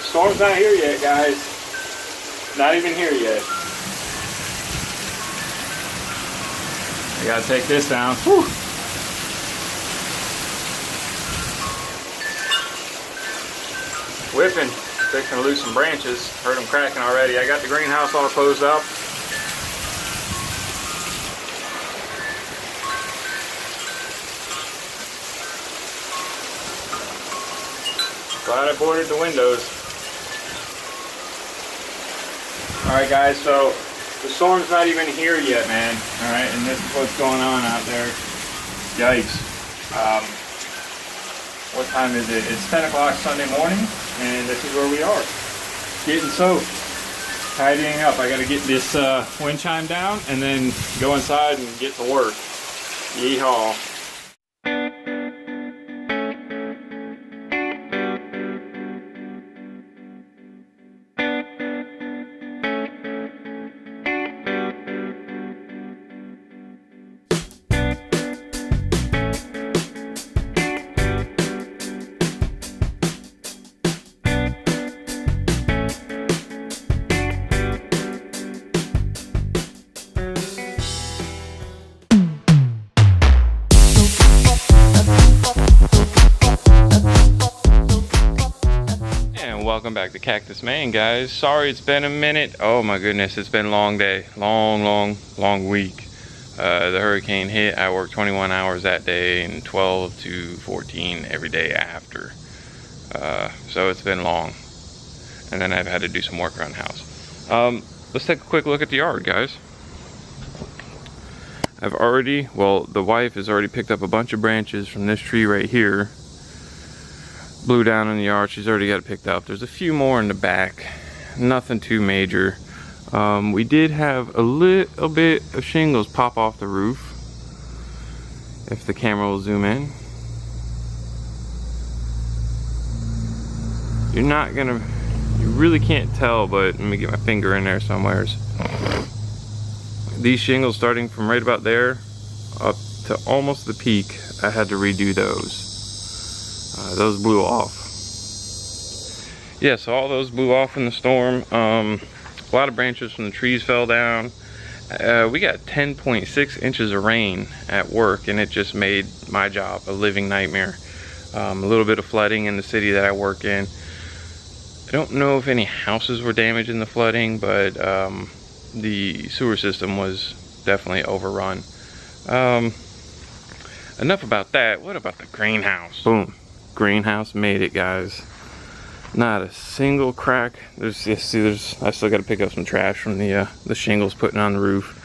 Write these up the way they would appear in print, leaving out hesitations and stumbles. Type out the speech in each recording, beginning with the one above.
Storm's not here yet, guys. Not even here yet. I gotta take this down. Whew. Whipping, fixing to lose some branches. Heard them cracking already. I got the greenhouse all closed up. Glad I boarded the windows. Alright guys, so the storm's not even here yet, man. Alright, and this is what's going on out there. Yikes. What time is it? It's 10 o'clock Sunday morning, and this is where we are. Getting soaked. Tidying up. I gotta get this wind chime down and then go inside and get to work. Yeehaw. Welcome back to Cactusmain'S, guys. Sorry it's been a minute. Oh my goodness, it's been a long day. Long week. The hurricane hit. I worked 21 hours that day and 12 to 14 every day after. So it's been long. And then I've had to do some work around the house. Let's take a quick look at the yard, guys. The wife has already picked up a bunch of branches from this tree right here. Blew down in the yard. She's already got it picked up. There's a few more in the back. Nothing too major. We did have a little bit of shingles pop off the roof. If the camera will zoom in. You really can't tell, but let me get my finger in there somewheres. These shingles starting from right about there up to almost the peak, I had to redo those. Those blew off. Yeah, so all those blew off in the storm. A lot of branches from the trees fell down. We got 10.6 inches of rain at work, and it just made my job a living nightmare. A little bit of flooding in the city that I work in. I don't know if any houses were damaged in the flooding, but the sewer system was definitely overrun. Enough about that. What about the greenhouse? Boom. Greenhouse made it, guys. Not a single crack. I still got to pick up some trash from the shingles putting on the roof.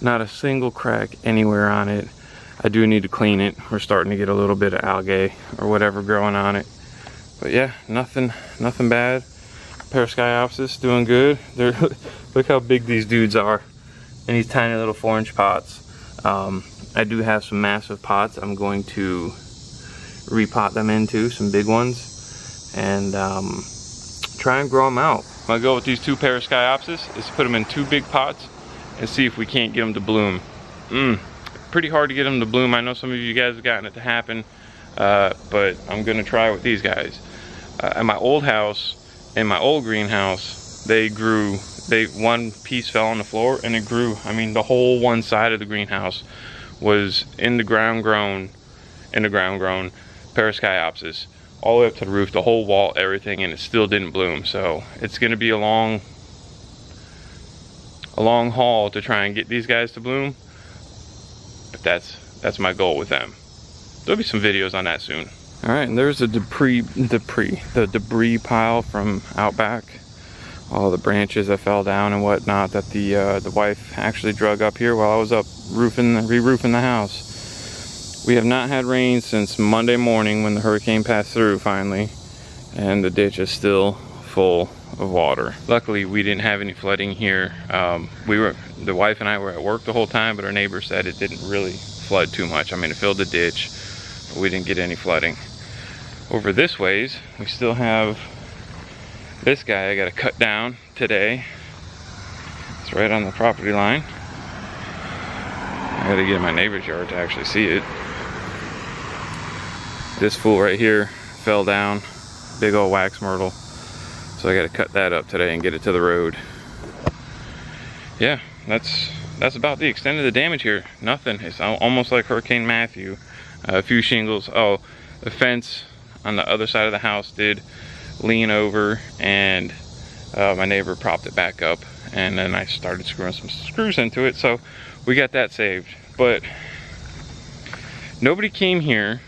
Not a single crack anywhere on it. I do need to clean it. We're starting to get a little bit of algae or whatever growing on it. But yeah, nothing bad. Cactusmain'S doing good. Look how big these dudes are in these tiny little 4-inch pots. I do have some massive pots. I'm going to repot them into some big ones and try and grow them out. My goal with these two Cactusmain'S is to put them in 2 big pots and see if we can't get them to bloom. Pretty hard to get them to bloom. I know some of you guys have gotten it to happen, but I'm gonna try with these guys. At my old house, in my old greenhouse, they grew. One piece fell on the floor and it grew. I mean, the whole one side of the greenhouse was in the ground grown Cactusmain'S, all the way up to the roof, the whole wall, everything, and it still didn't bloom. So it's gonna be a long haul to try and get these guys to bloom. But that's my goal with them. There'll be some videos on that soon. All right, and there's the debris pile from out back. All the branches that fell down and whatnot that the wife actually drug up here while I was up re-roofing the house. We have not had rain since Monday morning when the hurricane passed through finally, and the ditch is still full of water. Luckily, we didn't have any flooding here. The wife and I were at work the whole time, but our neighbor said it didn't really flood too much. I mean, it filled the ditch, but we didn't get any flooding. Over this ways, we still have this guy I gotta cut down today. It's right on the property line. I gotta get in my neighbor's yard to actually see it. This fool right here fell down. Big old wax myrtle. So I gotta cut that up today and get it to the road. Yeah, that's about the extent of the damage here. Nothing. It's almost like Hurricane Matthew. A few shingles. Oh, the fence on the other side of the house did lean over, and my neighbor propped it back up, and then I started screwing some screws into it, so we got that saved. But nobody came here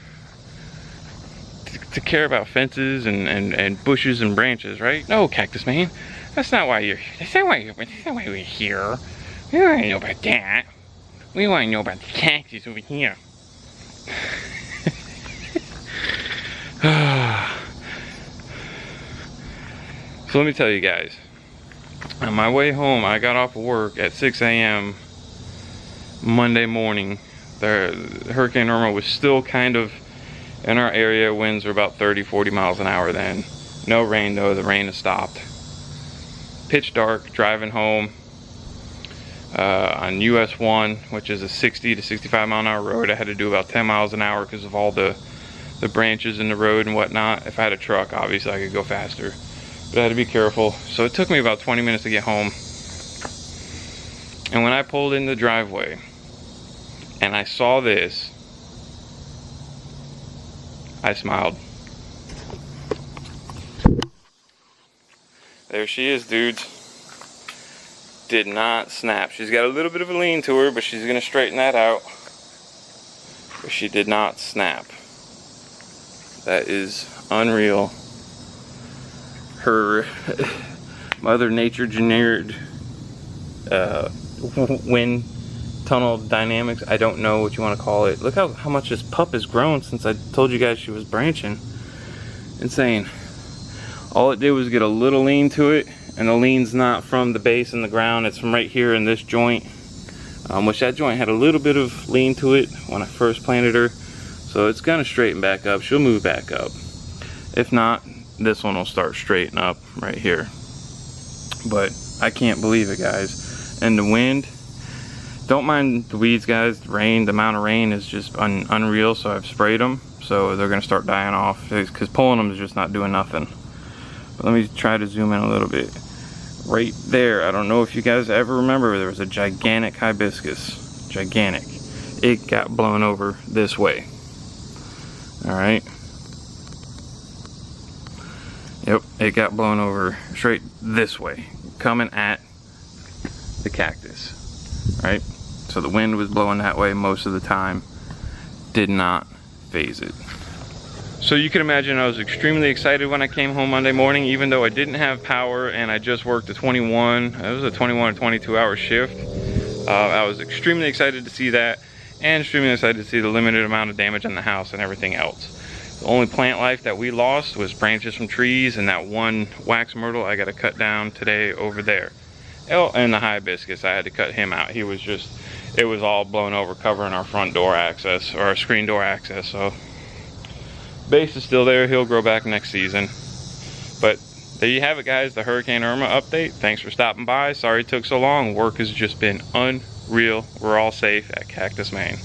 to care about fences and bushes and branches, right? No, Cactus Man, that's not why we're here. We want to know about that. We want to know about the cactus over here. So let me tell you guys, on my way home, I got off of work at 6 a.m. Monday morning. Hurricane Irma was still kind of in our area. Winds were about 30-40 miles an hour then. No rain though, the rain has stopped. Pitch dark, driving home on US 1, which is a 60 to 65 mile an hour road. I had to do about 10 miles an hour because of all the branches in the road and whatnot. If I had a truck, obviously I could go faster, but I had to be careful. So it took me about 20 minutes to get home. And when I pulled in the driveway and I saw this, I smiled. There she is, dudes. Did not snap. She's got a little bit of a lean to her, but she's gonna straighten that out. But she did not snap. That is unreal. Her Mother Nature engineered wind tunnel dynamics. I don't know what you want to call it. Look how much this pup has grown since I told you guys she was branching. Insane. All it did was get a little lean to it, and the lean's not from the base in the ground, it's from right here in this joint, which that joint had a little bit of lean to it when I first planted her. So it's gonna straighten back up. She'll move back up. If not, this one will start straightening up right here. But I can't believe it, guys. And the wind, don't mind the weeds, guys. The rain, the amount of rain is just unreal. So I've sprayed them, so they're gonna start dying off, because pulling them is just not doing nothing. But let me try to zoom in a little bit. Right there, I don't know if you guys ever remember, there was a gigantic hibiscus. Gigantic. It got blown over this way. Alright. Yep, it got blown over straight this way, coming at the cactus. Right? So the wind was blowing that way most of the time. Did not phase it. So you can imagine I was extremely excited when I came home Monday morning, even though I didn't have power and I just worked a 21, it was a 21 or 22 hour shift. I was extremely excited to see that, and extremely excited to see the limited amount of damage on the house and everything else. The only plant life that we lost was branches from trees and that one wax myrtle I got to cut down today over there. Oh, and the hibiscus, I had to cut him out. He was just, it was all blown over, covering our front door access, or our screen door access. So base is still there. He'll grow back next season. But there you have it, guys, the Hurricane Irma update. Thanks for stopping by. Sorry it took so long. Work has just been unreal. We're all safe at Cactus Maine.